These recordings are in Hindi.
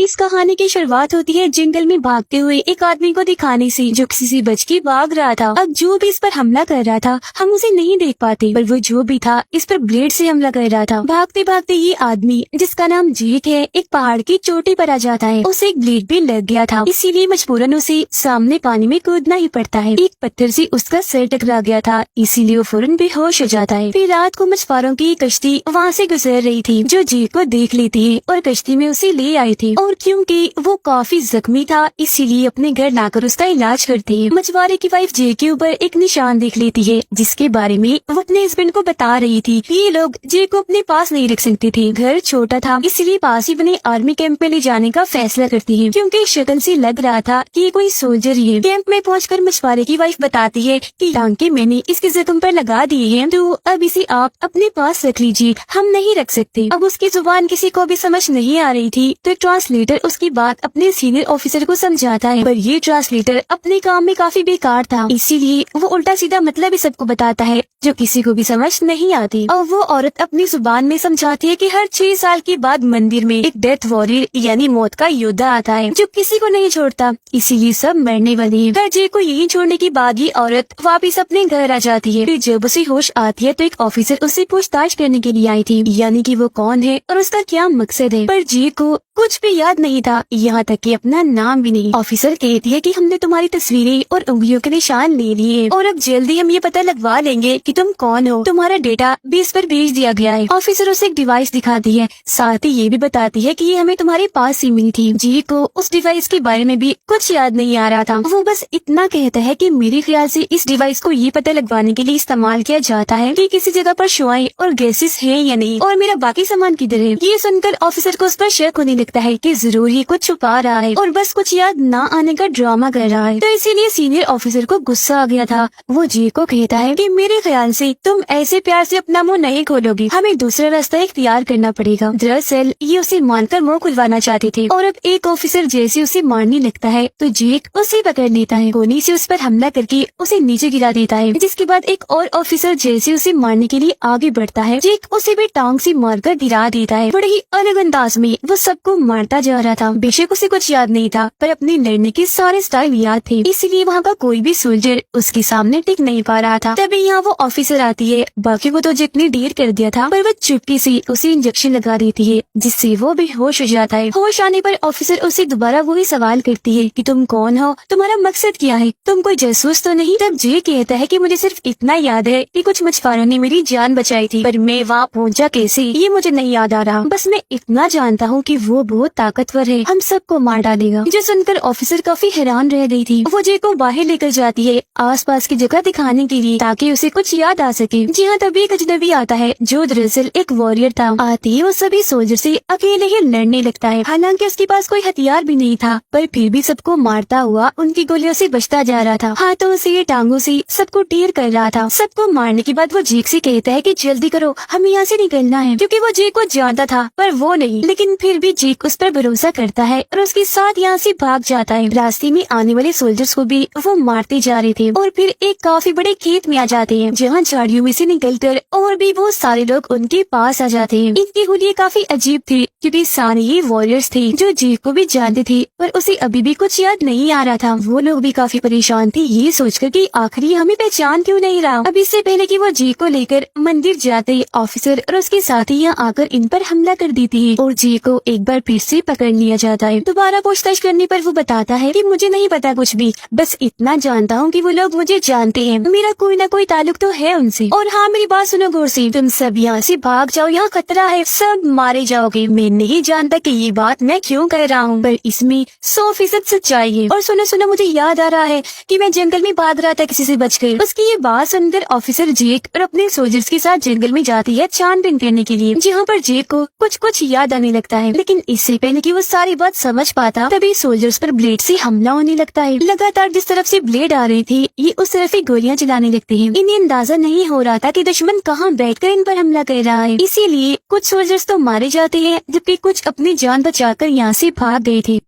इस कहानी की शुरुआत होती है जंगल में भागते हुए एक आदमी को दिखाने से, जो किसी से बच के भाग रहा था। अब जो भी इस पर हमला कर रहा था हम उसे नहीं देख पाते, पर वो जो भी था इस पर ब्लेड से हमला कर रहा था। भागते भागते ये आदमी, जिसका नाम जेक है, एक पहाड़ की चोटी पर आ जाता है। उसे एक ब्लेड भी लग गया था, इसीलिए मजबूरन उसे सामने पानी में कूदना ही पड़ता है। एक पत्थर से उसका सिर टकरा गया था, इसीलिए वो फौरन बेहोश हो जाता है। फिर रात को मछुआरों की कश्ती वहाँ से गुजर रही थी, जो जेक को देख लेती है और कश्ती में उसे ले आई थी। और क्योंकि वो काफी जख्मी था, इसीलिए अपने घर लाकर उसका इलाज करती है। मछुआरे की वाइफ जेक के ऊपर एक निशान देख लेती है, जिसके बारे में वो अपने हस्बैंड को बता रही थी। ये लोग जेक को अपने पास नहीं रख सकते थे, घर छोटा था, इसलिए पास ही बने आर्मी कैंप में ले जाने का फैसला करती है, क्योंकि शक्ल से लग रहा था कि ये कोई सोल्जर ही है। कैंप में पहुंचकर मछुआरे की वाइफ बताती है कि टांके मैंने इसके जख्म पर लगा दिए हैं, तो अब इसे आप अपने पास रख लीजिए, हम नहीं रख सकते। अब उसकी जुबान किसी को भी समझ नहीं आ रही थी, तो ट्रांसलेटर उसकी बात अपने सीनियर ऑफिसर को समझाता है, पर ये ट्रांसलेटर अपने काम में काफी बेकार था, इसीलिए वो उल्टा सीधा मतलब ही सबको बताता है, जो किसी को भी समझ नहीं आती। और वो औरत अपनी जुबान में समझाती है कि हर 6 साल के बाद मंदिर में एक डेथ वॉरियर यानी मौत का योद्धा आता है, जो किसी को नहीं छोड़ता, इसीलिए सब मरने वाले हैं। पर जे को यही छोड़ने के बाद ये औरत वापिस अपने घर आ जाती है। फिर जब उसे होश आती है तो एक ऑफिसर उससे पूछताछ करने के लिए आई थी, यानी कि वो कौन है और उसका क्या मकसद है। पर जे को कुछ भी याद नहीं था, यहाँ तक कि अपना नाम भी नहीं। ऑफिसर कहती है कि हमने तुम्हारी तस्वीरें और उंगलियों के निशान ले लिए और अब जल्दी हम ये पता लगवा लेंगे कि तुम कौन हो, तुम्हारा डेटा बेस पर भेज दिया गया है। ऑफिसर उसे एक डिवाइस दिखाती है, साथ ही ये भी बताती है कि ये हमें तुम्हारे पास ही मिली थी। जी को उस डिवाइस के बारे में भी कुछ याद नहीं आ रहा था, वो बस इतना कहता है कि मेरे ख्याल से इस डिवाइस को ये पता लगवाने के लिए इस्तेमाल किया जाता है कि किसी जगह पर शुआएं और गैसेस है या नहीं, और मेरा बाकी सामान किधर है। ये सुनकर ऑफिसर को उस पर शक होने लगता है कि जरूर ये कुछ छुपा रहा है और बस कुछ याद ना आने का ड्रामा कर रहा है। तो इसीलिए सीनियर ऑफिसर को गुस्सा आ गया था। वो जी को कहता है कि मेरे ख्याल से तुम ऐसे प्यार से अपना मुंह नहीं खोलोगी, हमें दूसरा रास्ता इख्तियार करना पड़ेगा। दरअसल ये उसे मानकर मुंह खुलवाना चाहते थे, और अब एक ऑफिसर जैसे उसे मारने लगता है तो जेक उसे पकड़ लेता है, गोली से उस पर हमला करके उसे नीचे गिरा देता है। जिसके बाद एक और ऑफिसर जैसे उसे मारने के लिए आगे बढ़ता है, जेक उसे भी टांग से मारकर गिरा देता है। बड़े ही अलग अंदाज में वो सबको मारता जा रहा था। बेशक उसे कुछ याद नहीं था, पर अपने लड़ने के सारे स्टाइल याद थे, इसीलिए वहाँ का कोई भी सोल्जर उसके सामने टिक नहीं पा रहा था। तभी यहाँ वो ऑफिसर आती है। बाकी को तो जेक ने ढेर कर दिया था, पर वो चुपके से उसे इंजेक्शन लगा देती है, जिससे वो बेहोश हो जाता है। होश आने पर ऑफिसर उसे दोबारा वही सवाल करती है कि तुम कौन हो, तुम्हारा मकसद क्या है, तुम कोई जासूस तो नहीं। तब जे कहता है कि मुझे सिर्फ इतना याद है कि कुछ मछुआरों ने मेरी जान बचाई थी, पर मैं वहाँ पहुँचा कैसे ये मुझे नहीं याद आ रहा। बस मैं इतना जानता हूँ कि वो बहुत ताकतवर है, हम सबको मार डालेगा। जो सुनकर ऑफिसर काफी हैरान रह गई थी। वो जे को बाहर लेकर जाती है आसपास की जगह दिखाने के लिए, ताकि उसे कुछ याद आ सके। जी हाँ, तभी एक अजनबी आता है, जो दरअसल एक वॉरियर था। आते ही वो सभी सोल्जर से अकेले ही लड़ने लगता है। हालांकि उसके पास कोई हथियार भी नहीं था, पर फिर भी सबको मारता हुआ उनकी गोलियों से बचता जा रहा था। हाथों से टांगों से सबको ढेर कर रहा था। सबको मारने के बाद वो जेक से कहता है कि जल्दी करो, हमें यहाँ से निकलना है, क्योंकि वो जेक को जानता था पर वो नहीं। लेकिन फिर भी जेक उस पर भरोसा करता है और उसके साथ यहाँ से भाग जाता है। रास्ते में आने वाले सोल्जर्स को भी वो मारते जा रहे थे, और फिर एक काफी बड़े खेत में आ जाते हैं, जहाँ झाड़ियों में से निकलकर और भी बहुत सारे लोग उनके पास आ जाते हैं। इनकी हुलिये काफी अजीब थी, क्योंकि सारे ही वॉरियर्स थे जो जेक को भी जानते थे, पर उसे अभी भी कुछ याद नहीं आ रहा था। वो लोग भी काफी परेशान थे, ये सोचकर कि आखिर हमें पहचान क्यों नहीं रहा। अब इससे पहले कि वो जेक को लेकर मंदिर जाते, ऑफिसर और उसके साथी यहाँ आकर इन पर हमला कर देती है, और जेक को एक बार फिर से पकड़ लिया जाता है। दोबारा पूछताछ करने पर वो बताता है कि मुझे नहीं पता कुछ भी, बस इतना जानता हूँ कि वो लोग मुझे जानते हैं, मेरा कोई ना कोई ताल्लुक तो है उनसे। और हाँ, मेरी बात सुनो गौर से, तुम सब यहाँ से भाग जाओ, यहाँ खतरा है, सब मारे जाओगे। मैं नहीं जानता कि ये बात मैं क्यों कह रहा हूँ, पर इसमें 100% सच्चाई है। और सुनो सुनो, मुझे याद आ रहा है कि मैं जंगल में भाग रहा था किसी से बचकर। उसकी ये बात सुनकर ऑफिसर जेक और अपने सोल्जर्स के साथ जंगल में जाती है छानबीन करने के लिए, जहाँ पर जेक को कुछ याद आने लगता है। लेकिन इससे पहले कि वो सारी बात समझ पाता, तभी सोल्जर्स पर ब्लेड से हमला होने लगता है। लगातार जिस तरफ से ब्लेड आ रही थी, ये उस तरफ ही गोलियां चलाने लगते हैं। इन्हें अंदाजा नहीं हो रहा था कि दुश्मन कहाँ बैठकर इन पर हमला कर रहा है, इसीलिए कुछ सोल्जर्स तो मारे जाते हैं, जबकि कुछ अपनी जान बचाकर यहाँ से भाग गए थे।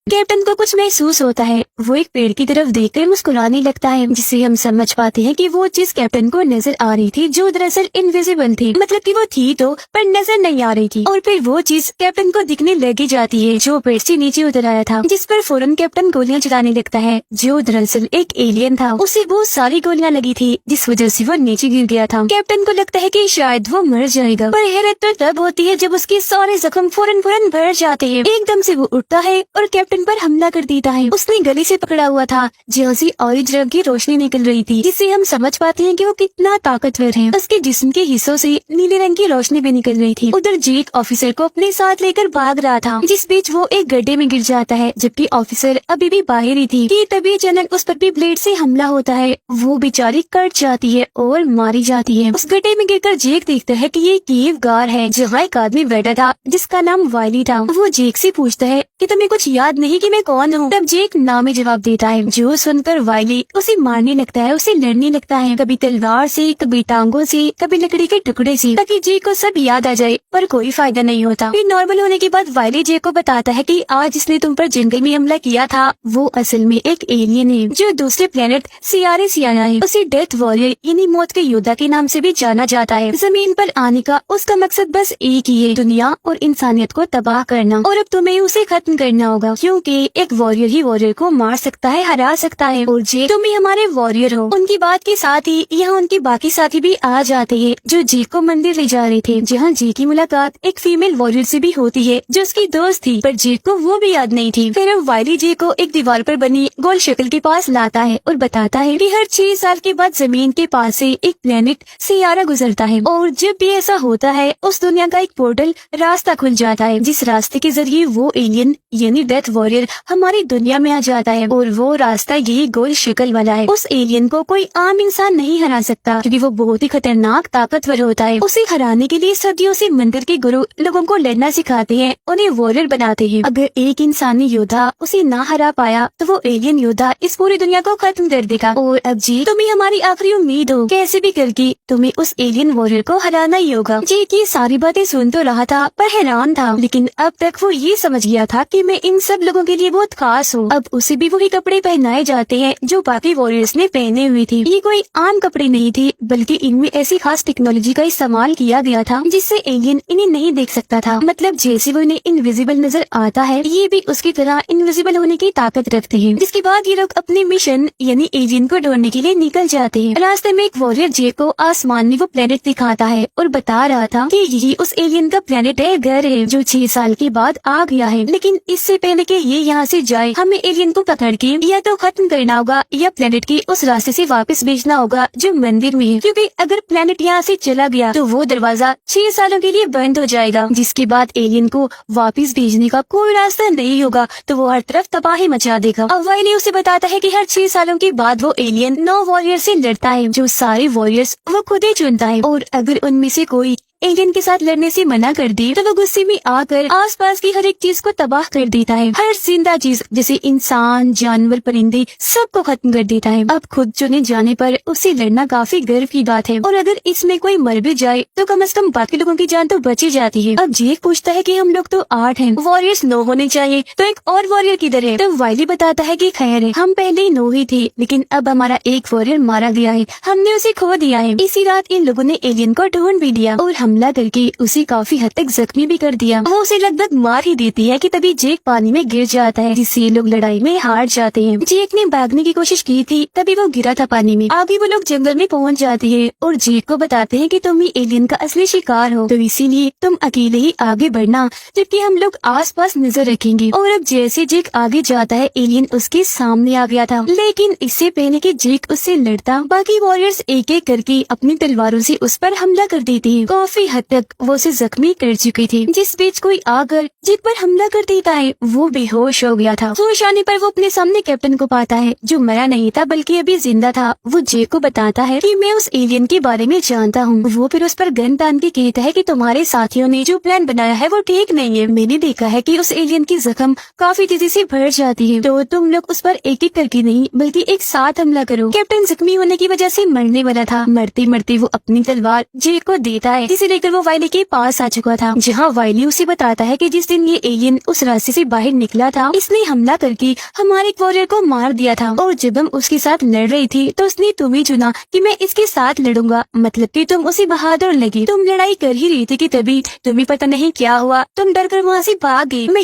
कैप्टन को कुछ महसूस होता है। वो एक पेड़ की तरफ देखकर मुस्कुराने लगता है, जिससे हम समझ पाते हैं कि वो चीज कैप्टन को नजर आ रही थी जो दरअसल इनविजिबल थी, मतलब कि वो थी तो पर नजर नहीं आ रही थी। और फिर वो चीज कैप्टन को दिखने लगी जाती है जो पेड़ से नीचे उतर आया था, जिस पर फौरन कैप्टन गोलियां चलाने लगता है, जो दरअसल एक एलियन था। उसे बहुत सारी गोलियां लगी थी जिस वजह से वो नीचे गिर गया था। कैप्टन को लगता है कि शायद वो मर जाएगा, पर हैरत तो तब होती है जब उसके सारे जख्म फौरन भर जाते हैं। एकदम से वो उठता है और कैप्टन पर हमला कर देता है। उसने गले से पकड़ा हुआ था जहाँ से ऑरेंज रंग की रोशनी निकल रही थी, जिससे हम समझ पाते हैं कि वो कितना ताकतवर है। उसके जिस्म के हिस्सों से नीले रंग की रोशनी भी निकल रही थी। उधर जेक ऑफिसर को अपने साथ लेकर भाग रहा था, जिस बीच वो एक गड्ढे में गिर जाता है, जबकि ऑफिसर अभी भी बाहर ही थी कि तभी अचानक उस पर भी ब्लेड से हमला होता है। वो बेचारी कट जाती है और मारी जाती है। उस गड्ढे में गिरकर जेक देखता है कि ये केव गार है जहाँ एक आदमी बैठा था जिसका नाम वाइली था। वो जेक से पूछता है कि तुम्हें कुछ याद नहीं कि मैं कौन हूँ? तब जेक ना में जवाब देता है, जो सुनकर वाइली उसे मारने लगता है, उसे लड़ने लगता है, कभी तलवार से, कभी टांगों से, कभी लकड़ी के टुकड़े से, ताकि जेक को सब याद आ जाए, पर कोई फायदा नहीं होता। फिर नॉर्मल होने के बाद वाइली जेक को बताता है कि आज जिसने तुम पर जंगल में हमला किया था वो असल में एक एलियन है जो दूसरे प्लेनेट सियारे से आया है। उसे डेथ वॉरियर यानी मौत के योद्धा के नाम से भी जाना जाता है। जमीन पर आने का उसका मकसद बस एक ही है, दुनिया और इंसानियत को तबाह करना, और अब तुम्हें उसे खत्म करना होगा, क्योंकि एक वॉरियर ही वॉरियर को मार सकता है, हरा सकता है। और जेक तुम ही हमारे वॉरियर हो। उनकी बात के साथ ही यहाँ उनके बाकी साथी भी आ जाते हैं जो जेक को मंदिर ले जा रहे थे, जहाँ जेक की मुलाकात एक फीमेल वॉरियर से भी होती है जो उसकी दोस्त थी, पर जेक को वो भी याद नहीं थी। फिर अब वाइली जेक को एक दीवार पर बनी गोल शक्ल के पास लाता है और बताता है कि हर 6 साल के बाद जमीन के पास से एक प्लेनेट सियारा गुजरता है, और जब भी ऐसा होता है उस दुनिया का एक पोर्टल रास्ता खुल जाता है, जिस रास्ते के जरिए वो एलियन यानी डेथ वॉरियर हमारी दुनिया में आ जाता है। और वो रास्ता यही गोल शक्ल वाला है। उस एलियन को कोई आम इंसान नहीं हरा सकता, क्योंकि वो बहुत ही खतरनाक ताकतवर होता है। उसे हराने के लिए सदियों से मंदिर के गुरु लोगों को लड़ना सिखाते हैं, उन्हें वॉरियर बनाते हैं। अगर एक इंसानी योद्धा उसे ना हरा पाया तो वो एलियन योद्धा इस पूरी दुनिया को खत्म कर देगा। और अब जी तुम्हें हमारी आखिरी उम्मीद हो, कैसे भी करके तुम्हें उस एलियन वॉरियर को हराना ही होगा। जी की सारी बातें सुन तो रहा था पर हैरान था, लेकिन अब तक वो ये समझ गया था कि मैं इन सब लोगों के लिए बहुत खास हूँ। अब उसे भी वही कपड़े पहनाए जाते हैं जो बाकी वॉरियर्स ने पहने हुए थे। ये कोई आम कपड़े नहीं थे, बल्कि इनमें ऐसी खास टेक्नोलॉजी का इस्तेमाल किया गया था जिससे एलियन इन्हें नहीं देख सकता था। मतलब जैसे वो इन्हें इनविजिबल नजर आता है, ये भी उसकी तरह इनविजिबल होने की ताकत रखते हैं। जिसके बाद ये लोग अपने मिशन यानी एलियन को ढूंढने के लिए निकल जाते हैं। रास्ते में एक वॉरियर जेक को आसमान में वो प्लेनेट दिखाता है और बता रहा था कि यही उस एलियन का प्लेनेट है, घर है, जो 6 साल के बाद आ गया है। लेकिन इससे पहले कि ये यहाँ से जाए, हमें एलियन को पकड़ के या तो खत्म करना होगा या प्लेनेट के उस रास्ते से वापस भेजना होगा जो मंदिर में है, क्योंकि अगर प्लेनेट यहाँ से चला गया तो वो दरवाजा 6 सालों के लिए बंद हो जाएगा। जिसके बाद एलियन को वापस भेजने का कोई रास्ता नहीं होगा, तो वो हर तरफ तबाही मचा देगा। अब वाइली उसे बताता है कि हर 6 सालों के बाद वो एलियन 9 वॉरियर से लड़ता है, जो सारे वॉरियर्स वो खुद ही चुनता है, और अगर उनमें से कोई एलियन के साथ लड़ने से मना कर दे तो वो गुस्से में आकर आसपास की हर एक चीज को तबाह कर देता है। हर जिंदा चीज जैसे इंसान, जानवर, परिंदे सबको खत्म कर देता है। अब खुद चुने जाने पर उसे लड़ना काफी गर्व की बात है, और अगर इसमें कोई मर भी जाए तो कम से कम बाकी लोगों की जान तो बची जाती है। अब जेक पूछता है कि हम लोग तो 8 हैं, वॉरियर्स 9 होने चाहिए, तो एक और वॉरियर किधर है? तो वाइली बताता है कि खैर है, हम पहले ही 9 ही थे, लेकिन अब हमारा एक वॉरियर मारा गया है, हमने उसे खो दिया है। इसी रात इन लोगों ने एलियन को ढूंढ भी लिया और हमला करके उसे काफी हद तक जख्मी भी कर दिया। वो उसे लगभग मार ही देती है कि तभी जेक पानी में गिर जाता है, जिससे लोग लड़ाई में हार जाते हैं। जेक ने भागने की कोशिश की थी, तभी वो गिरा था पानी में। आगे वो लोग जंगल में पहुंच जाते हैं और जेक को बताते हैं कि तुम ही एलियन का असली शिकार हो, तो इसीलिए तुम अकेले ही आगे बढ़ना, जबकि हम लोग आसपास नजर रखेंगे। और अब जैसे जेक आगे जाता है, एलियन उसके सामने आ गया था, लेकिन इससे पहले कि जेक उससे लड़ता, बाकी वॉरियर्स एक एक करके अपनी तलवारों से उस पर हमला कर देते हैं। काफी हद तक वो उसे जख्मी कर चुकी थी। जिस बीच कोई आकर जेक पर हमला कर देता है, वो बेहोश हो गया था। होश आने पर वो अपने सामने कैप्टन को पाता है, जो मरा नहीं था बल्कि अभी जिंदा था। वो जेक को बताता है कि मैं उस एलियन के बारे में जानता हूँ। वो फिर उस पर गन तान के कहता है कि तुम्हारे साथियों ने जो प्लान बनाया है वो ठीक नहीं है। मैंने देखा है कि उस एलियन की जख्म काफी तेजी से भर जाती है, तो तुम लोग उस पर एक एक करके नहीं बल्कि एक साथ हमला करो। कैप्टन जख्मी होने की वजह से मरने वाला था। मरते मरते वो अपनी तलवार जेक को देता है, जिसे लेकर वो वाइली के पास आ चुका था, जहाँ वाइली उसे बताता है कि जिस दिन ये एलियन उस रास्ते से बाहर निकला था, इसने हमला करके हमारे एक वॉरियर को मार दिया था, और जब हम उसके साथ लड़ रही थी तो उसने तुम्हें चुना कि मैं इसके साथ लड़ूंगा, मतलब कि तुम उसे बहादुर लगी। तुम लड़ाई कर ही रही थी कि तभी तुम्हें पता नहीं क्या हुआ, तुम डर कर वहाँ से भाग गई। मैं